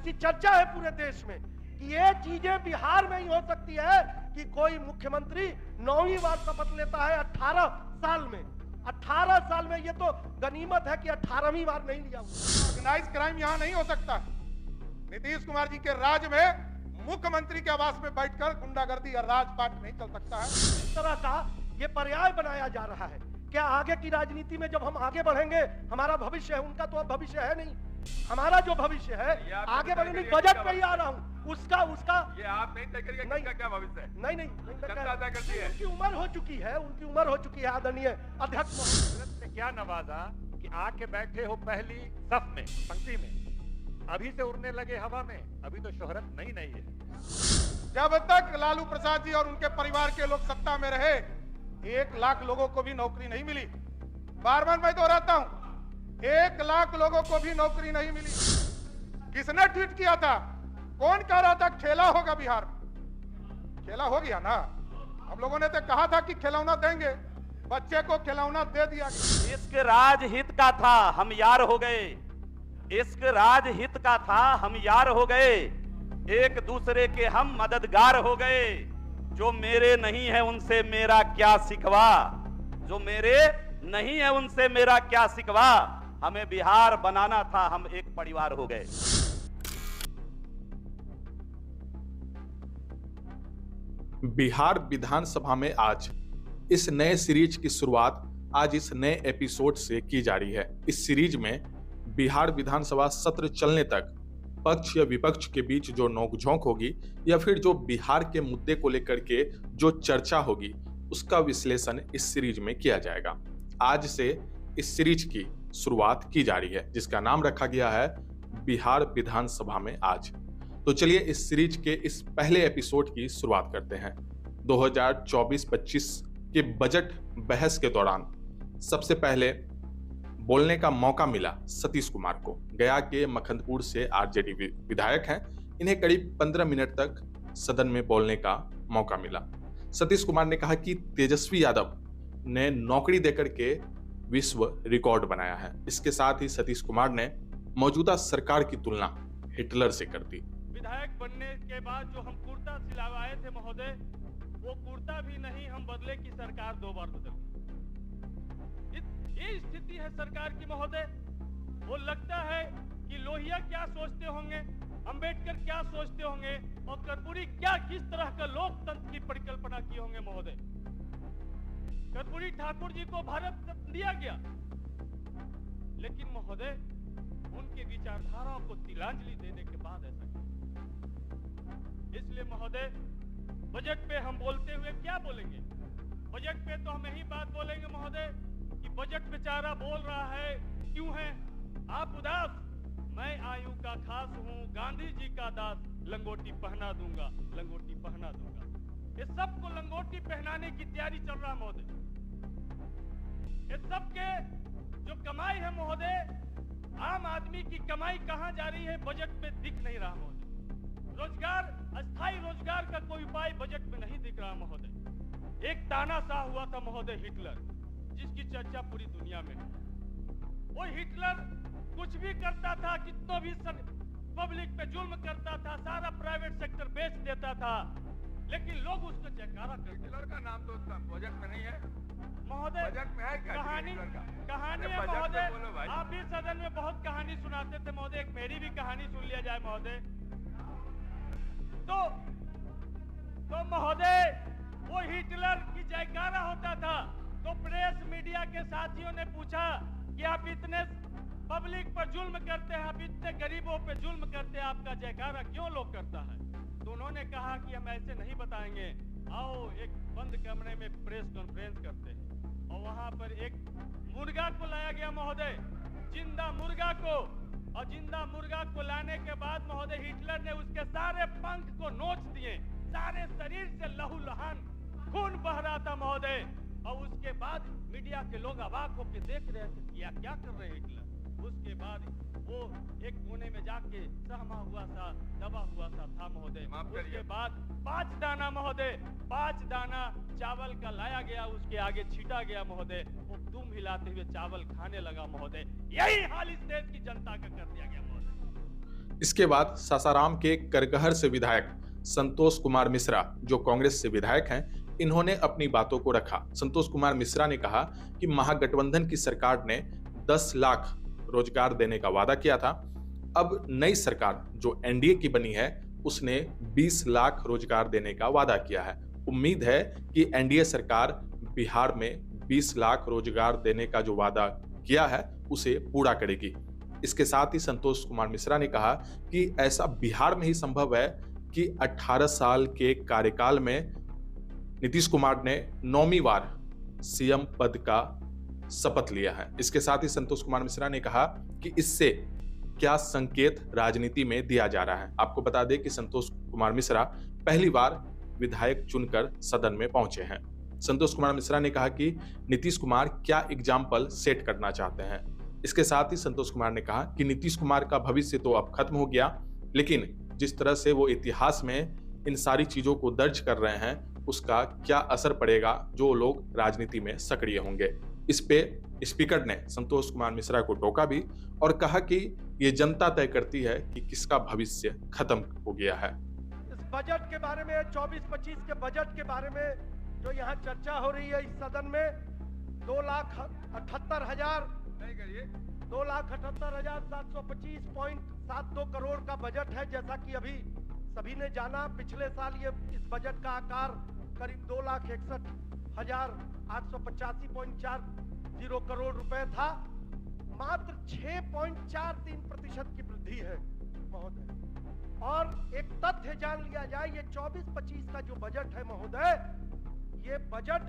ऐसी चर्चा है पूरे देश में कि ये चीजें बिहार में ही हो सकती है कि कोई मुख्यमंत्री 9वीं बार शपथ लेता है 18 साल में। 18 साल में, ये तो गनीमत है कि 18वीं बार नहीं लिया। ऑर्गेनाइज क्राइम यहाँ नहीं हो सकता। नीतीश कुमार जी के राज में मुख्यमंत्री के आवास में बैठकर गुंडागर्दी और राजपाट नहीं चल सकता है। इस तरह का ये पर्याय बनाया जा रहा है। क्या आगे की राजनीति में जब हम आगे बढ़ेंगे, हमारा भविष्य है, उनका तो अब भविष्य है नहीं। हमारा जो भविष्य है आगे बढ़ने, बजट पे ही आ रहा हूँ, उसका ये आप नहीं तय करिएगा किसका क्या भविष्य है। नहीं जनता तय करती है। उनकी उम्र हो चुकी है, आदरणीय अध्यक्ष ने क्या नवाजा कि आके बैठे हो पहली सफ में, पंक्ति में, अभी से उड़ने लगे हवा में। अभी तो शोहरत नहीं है। जब तक लालू प्रसाद जी और उनके परिवार के लोग सत्ता में रहे, 1 लाख लोगों को भी नौकरी नहीं मिली। बार बार मैं दोहराता हूं, 1 लाख लोगों को भी नौकरी नहीं मिली। किसने ट्वीट किया था? कौन कह रहा था खेला होगा बिहार में? खेला हो गया ना। हम लोगों ने तो कहा था कि खिलौना देंगे, बच्चे को खिलौना दे दिया गया। इश्क राजहित का था, हम यार हो गए। इश्क राजहित का था, हम यार हो गए। एक दूसरे के हम मददगार हो गए। जो मेरे नहीं है उनसे मेरा क्या सिकवा, जो मेरे नहीं है उनसे मेरा क्या सिकवा। हमें बिहार बनाना था, हम एक परिवार हो गए। बिहार विधानसभा में आज इस नए सीरीज की शुरुआत आज इस नए एपिसोड से की जा रही है। इस सीरीज में बिहार विधानसभा सत्र चलने तक पक्ष या विपक्ष के बीच जो नोकझोंक होगी या फिर जो बिहार के मुद्दे को लेकर के जो चर्चा होगी, उसका विश्लेषण इस सीरीज में किया जाएगा। आज से इस सीरीज की शुरुआत की जा रही है, जिसका नाम रखा गया है बिहार विधानसभा में आज। तो चलिए इस सीरीज के इस पहले एपिसोड की शुरुआत करते हैं। 2024-25 के बजट बहस के दौरान सबसे पहले बोलने का मौका मिला सतीश कुमार को। गया के मखनपुर से आरजेडी विधायक हैं। इन्हें करीब 15 मिनट तक सदन में बोलने का मौका मिला। सतीश कुमार ने कहा कि तेजस्वी यादव ने नौकरी देकर के विश्व रिकॉर्ड बनाया है। इसके साथ ही सतीश कुमार ने मौजूदा सरकार की तुलना हिटलर से कर दी। विधायक बनने के बाद जो हम कुर्ता सिलवाए थे महोदय, वो कुर्ता भी नहीं हम बदले की सरकार 2 बार बदल। ये स्थिति है सरकार की महोदय। वो लगता है कि लोहिया क्या सोचते होंगे, अंबेडकर क्या सोचते होंगे और कर्पूरी क्या किस तरह का लोकतंत्र की परिकल्पना किए होंगे महोदय। कर्पूरी ठाकुर जी को भारत रत्न दिया गया, लेकिन महोदय उनके विचारधाराओं को तिलांजलि देने के बाद ऐसा किया। इसलिए महोदय बजट पे हम बोलते हुए क्या बोलेंगे? बजट पे तो हम यही बात बोलेंगे महोदय कि बजट बेचारा बोल रहा है, क्यों है आप उदास? मैं आयु का खास हूँ, गांधी जी का दास, लंगोटी पहना दूंगा, लंगोटी पहना दूंगा। ये सबको लंगोटी पहनाने की तैयारी चल रहा है महोदय। ये सबके जो कमाई है महोदय, आम आदमी की कमाई कहां जा रही है बजट में दिख नहीं रहा महोदय। रोजगार, अस्थायी रोजगार का कोई उपाय बजट में नहीं दिख रहा महोदय। एक तानाशाह हुआ था महोदय हिटलर, जिसकी चर्चा पूरी दुनिया में है। वो हिटलर कुछ भी करता था, कितना भी पब्लिक पे जुल्म करता था, सारा प्राइवेट सेक्टर बेच देता था, लेकिन लोग उसको जयकारा करते। हिटलर का नाम तो बजट में नहीं है महोदय। बजट में है क्या? कहानी है महोदय। आप भी सदन में बहुत कहानी सुनाते थे महोदय, एक मेरी भी कहानी सुन लिया जाए महोदय। तो महोदय वो हिटलर की जयकारा होता था, तो प्रेस मीडिया के साथियों ने पूछा कि आप इतने पब्लिक पर जुल्म करते हैं, आप इतने गरीबों पर जुल्म करते हैं, आपका जयकारा क्यों लोग करता है? तो उन्होंने कहा कि हम ऐसे नहीं बताएंगे, आओ एक बंद कमरे में प्रेस कॉन्फ्रेंस करते हैं। और वहां पर एक मुर्गा को लाया गया महोदय, जिंदा मुर्गा को। और जिंदा मुर्गा को लाने के बाद महोदय हिटलर ने उसके सारे पंख को नोच दिए, सारे शरीर से लहूलुहान खून बह रहा था महोदय। और उसके बाद मीडिया के लोग अवाक होकर देख रहे थे कि क्या कर रहे हिटलर। उसके बाद वो एक कोने में जाके सहमा हुआ सा, दबा हुआ सा था महोदय। उसके बाद 5 दाना महोदय, 5 दाना चावल का लाया गया, उसके आगे छीटा गया महोदय। वो दुम हिलाते हुए चावल खाने लगा महोदय। यही हाल इस देश की जनता का कर दिया गया महोदय। इसके बाद सासाराम के करगहर से विधायक संतोष कुमार मिश्रा, जो कांग्रेस से विधायक हैं, इन्होंने अपनी बातों को रखा। संतोष कुमार मिश्रा ने कहा कि महागठबंधन की सरकार ने 10 लाख रोजगार देने का वादा किया था। अब नई सरकार जो एनडीए की बनी है, उसने 20 लाख रोजगार देने का वादा किया है। उम्मीद है कि एनडीए सरकार बिहार में 20 लाख रोजगार देने का जो वादा किया है उसे पूरा करेगी। इसके साथ ही संतोष कुमार मिश्रा ने कहा कि ऐसा बिहार में ही संभव है कि 18 साल के कार्यकाल में नीतीश कुमार ने 9वीं बार सीएम पद का शपथ लिया है। इसके साथ ही संतोष कुमार मिश्रा ने कहा कि इससे क्या संकेत राजनीति में दिया जा रहा है। आपको बता दें कि संतोष कुमार मिश्रा पहली बार विधायक चुनकर सदन में पहुंचे हैं। संतोष कुमार मिश्रा ने कहा कि नीतीश कुमार क्या एग्जाम्पल सेट करना चाहते हैं। इसके साथ ही संतोष कुमार ने कहा कि नीतीश कुमार का भविष्य तो अब खत्म हो गया, लेकिन जिस तरह से वो इतिहास में इन सारी चीजों को दर्ज कर रहे हैं, उसका क्या असर पड़ेगा जो लोग राजनीति में सक्रिय होंगे। इस पे स्पीकर ने संतोष कुमार मिश्रा को टोका भी और कहा कि ये जनता तय करती है कि किसका भविष्य खत्म हो गया है। इस बजट के बारे में, 24-25 के बजट के बारे में जो यहाँ चर्चा हो रही है इस सदन में, 2,78,000 नहीं करिए 2,78,725.72 करोड़ का बजट है। जैसा कि अभी सभी ने जाना, पिछले साल ये इस बजट का आकार करीब 2,61,885.40 करोड़ रुपए था। मात्र 6.43% की वृद्धि है महोदय। और एक तथ्य जान लिया जाए, ये 24-25 का जो बजट है महोदय, ये बजट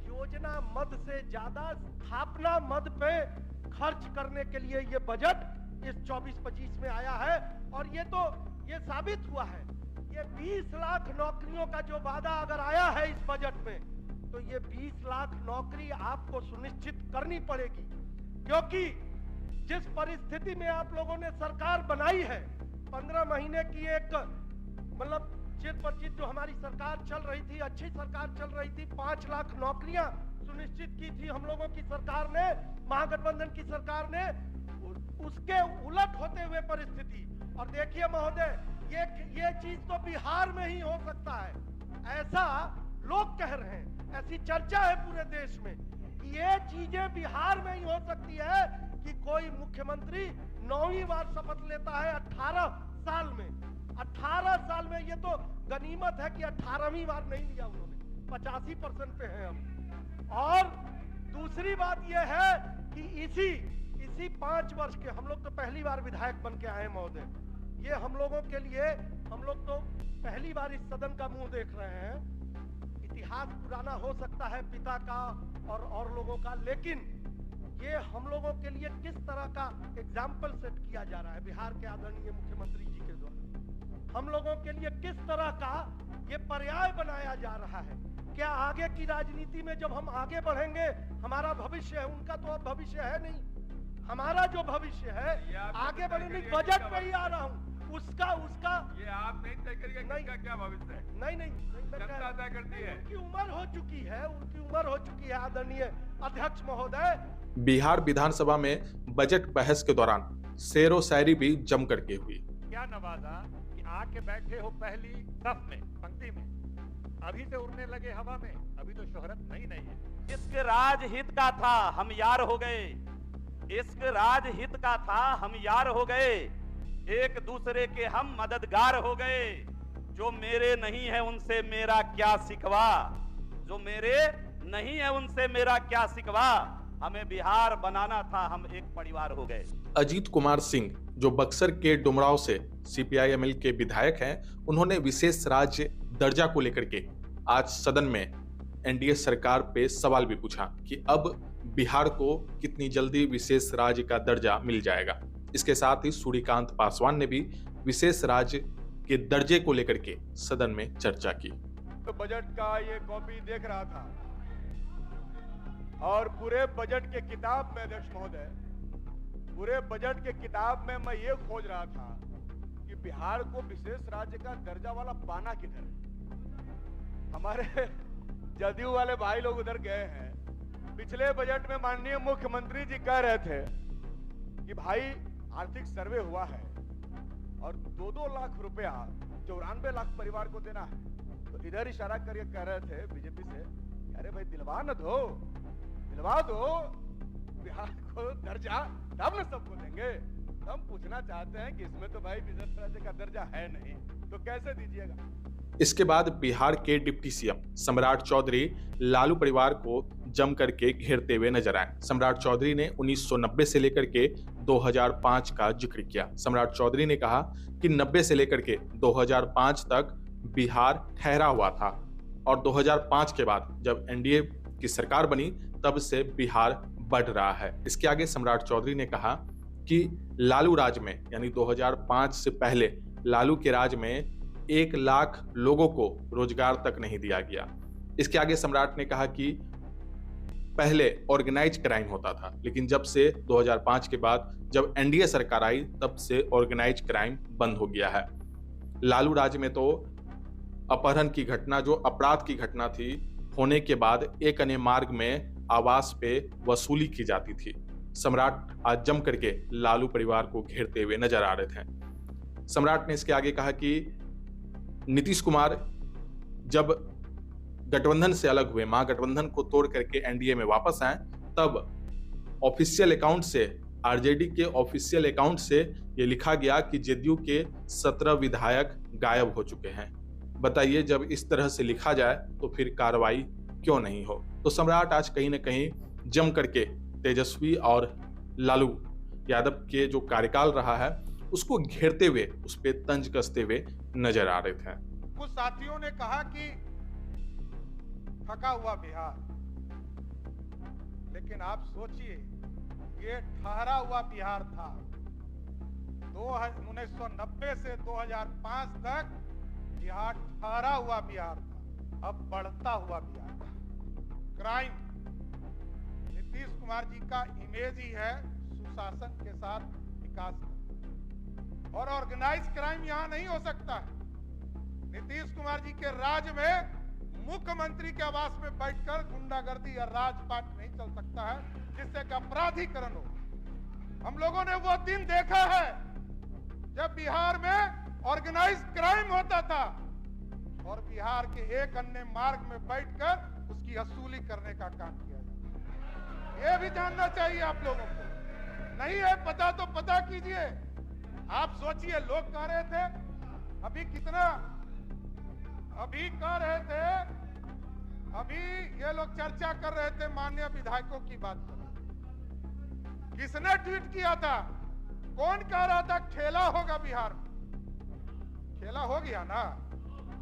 योजना मद से ज्यादा स्थापना मद पे खर्च करने के लिए ये बजट इस 24-25 में आया है। और ये साबित हुआ है, ये 20 लाख नौकरियों का जो वादा अगर आया है इस बजट में, तो ये 20 लाख नौकरी आपको सुनिश्चित करनी पड़ेगी। क्योंकि जिस परिस्थिति में आप लोगों ने सरकार बनाई है, 15 महीने की एक मतलब चित पर चित जो हमारी सरकार चल रही थी, अच्छी सरकार चल रही थी, 5 लाख नौकरियां सुनिश्चित की थी हम लोगों की सरकार ने, महागठबंधन की सरकार ने। उसके उलट होते हुए परिस्थिति, और देखिए महोदय, ये चीज तो बिहार में ही हो सकता है, ऐसा लोग कह रहे हैं, ऐसी चर्चा है पूरे देश में कि ये चीजें बिहार में ही हो सकती है कि कोई मुख्यमंत्री 9वीं बार शपथ लेता है 18 साल में। 18 साल में ये तो गनीमत है कि 18वीं बार नहीं लिया उन्होंने, 85% पे है हम। और दूसरी बात ये है कि इसी 5 वर्ष के हम लोग तो पहली बार विधायक बन के आए महोदय। ये हम लोगों के लिए, हम लोग तो पहली बार इस सदन का मुंह देख रहे हैं। इतिहास पुराना हो सकता है पिता का और लोगों का, लेकिन ये हम लोगों के लिए किस तरह का एग्जाम्पल सेट किया जा रहा है बिहार के आदरणीय मुख्यमंत्री जी के द्वारा, हम लोगों के लिए किस तरह का ये पर्याय बनाया जा रहा है। क्या आगे की राजनीति में जब हम आगे बढ़ेंगे, हमारा भविष्य है, उनका तो अब भविष्य है नहीं, हमारा जो भविष्य है आगे बढ़ने बजट पे ही आ रहा हूँ, उसका ये आप नहीं तय करिए किसका क्या भविष्य है। नहीं जनता तय करती है। उनकी उम्र हो चुकी है आदरणीय अध्यक्ष महोदय। बिहार विधानसभा में बजट बहस के दौरान शेरो शायरी भी जम करके हुई। क्या नवाजा कि आके बैठे हो पहली सफ में, पंक्ति में, अभी से उड़ने लगे हवा में, अभी तो शोहरत नहीं है। इश्क राजहित का था हम यार हो गए, इश्क राजहित का था हम यार हो गए, एक दूसरे के हम मददगार हो गए, जो मेरे नहीं है उनसे मेरा क्या शिकवा, जो मेरे नहीं है उनसे मेरा क्या शिकवा, हमें बिहार बनाना था हम एक परिवार हो गए। अजीत कुमार सिंह, जो बक्सर के डुमराव से सीपीआई-एमएल के विधायक हैं, उन्होंने विशेष राज्य दर्जा को लेकर के आज सदन में एनडीए सरकार पे सवाल भी पूछा कि अब बिहार को कितनी जल्दी विशेष राज्य का दर्जा मिल जाएगा। इसके साथ ही सूर्यकांत पासवान ने भी विशेष राज्य के दर्जे को लेकर के सदन में चर्चा की। तो बजट का ये कॉपी देख रहा था और पूरे बजट के किताब में, अध्यक्ष महोदय, पूरे बजट के किताब में मैं ये खोज रहा था कि बिहार को विशेष राज्य का दर्जा वाला पाना किधर है। हमारे जदयू वाले भाई लोग उधर गए हैं। पिछले बजट में माननीय मुख्यमंत्री जी कह रहे थे कि भाई आर्थिक सर्वे हुआ है, और 2-2 लाख रुपया 94 लाख परिवार को देना है। तो इधर इशारा करके कह रहे थे बीजेपी से, अरे भाई दिलवा न दो, दिलवा दो बिहार को दर्जा, तब न सबको देंगे। हम पूछना चाहते हैं कि इसमें तो भाई विशेष राज्य का दर्जा है नहीं, तो कैसे दीजिएगा? इसके बाद बिहार के डिप्टी सीएम सम्राट चौधरी लालू परिवार को जम करके घेरते हुए नजर आए। सम्राट चौधरी ने 1990 से लेकर के 2005 का जिक्र किया। सम्राट चौधरी ने कहा कि 90 से लेकर के 2005 तक बिहार ठहरा हुआ था और 2005 के बाद जब एनडीए की सरकार बनी तब से बिहार बढ़ रहा है। इसके आगे सम्राट चौधरी ने कहा कि लालू राज में यानी 2005 से पहले लालू के राज में 1 लाख लोगों को रोजगार तक नहीं दिया गया। इसके आगे सम्राट ने कहा कि पहले ऑर्गेनाइज क्राइम होता था, लेकिन जब से 2005 के बाद जब एनडीए सरकार आई तब से ऑर्गेनाइज क्राइम बंद हो गया है। लालू राज में तो अपहरण की घटना, जो अपराध की घटना थी, होने के बाद एक अन्य मार्ग में आवास पे वसूली की जाती थी। सम्राट आज जम करके लालू परिवार को घेरते हुए नजर आ रहे थे। सम्राट ने इसके आगे कहा कि नीतीश कुमार जब गठबंधन से अलग हुए, महागठबंधन को तोड़ करके एनडीए में वापस आए, तब ऑफिशियल अकाउंट से, आरजेडी के ऑफिशियल अकाउंट से यह लिखा गया कि जेडीयू के 17 विधायक गायब हो चुके हैं। बताइए, जब इस तरह से लिखा जाए तो फिर कार्रवाई क्यों नहीं हो? तो सम्राट आज कहीं ना कहीं जम करके तेजस्वी और लालू यादव के जो कार्यकाल रहा है उसको घेरते हुए, उस पर तंज कसते हुए नजर आ रहे थे। कुछ साथियों ने कहा कि थका हुआ बिहार, लेकिन आप सोचिए ये ठहरा हुआ बिहार था। 1990 से 2005 तक बिहार ठहरा हुआ बिहार था, अब बढ़ता हुआ बिहार था। क्राइम, नीतीश कुमार जी का इमेज ही है सुशासन के साथ विकास, और ऑर्गेनाइज क्राइम यहां नहीं हो सकता है। नीतीश कुमार जी के राज में मुख्यमंत्री के आवास में बैठकर गुंडागर्दी या राजपाट नहीं चल सकता है जिससे कि अपराधीकरण हो। हम लोगों ने वो दिन देखा है जब बिहार में ऑर्गेनाइज क्राइम होता था और बिहार के एक अन्य मार्ग में बैठकर उसकी वसूली करने का काम किया जाता। ये भी जानना चाहिए आप लोगों को। नहीं है पता तो पता कीजिए। आप सोचिए, लोग कह रहे थे अभी कितना, अभी कह रहे थे, अभी ये लोग चर्चा कर रहे थे माननीय विधायकों की बात कर। किसने ट्वीट किया था? कौन कह रहा था खेला होगा बिहार में? खेला हो गया ना।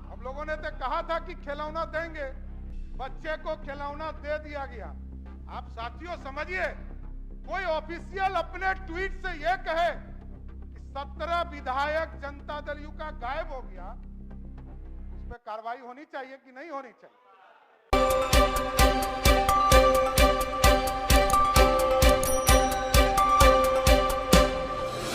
हम लोगों ने तो कहा था कि खिलौना देंगे, बच्चे को खिलौना दे दिया गया। आप साथियों समझिए, कोई ऑफिशियल अपने ट्वीट से यह कहे कि 17 विधायक जनता दल यू का गायब हो गया, उस पर कार्रवाई होनी चाहिए कि नहीं होनी चाहिए?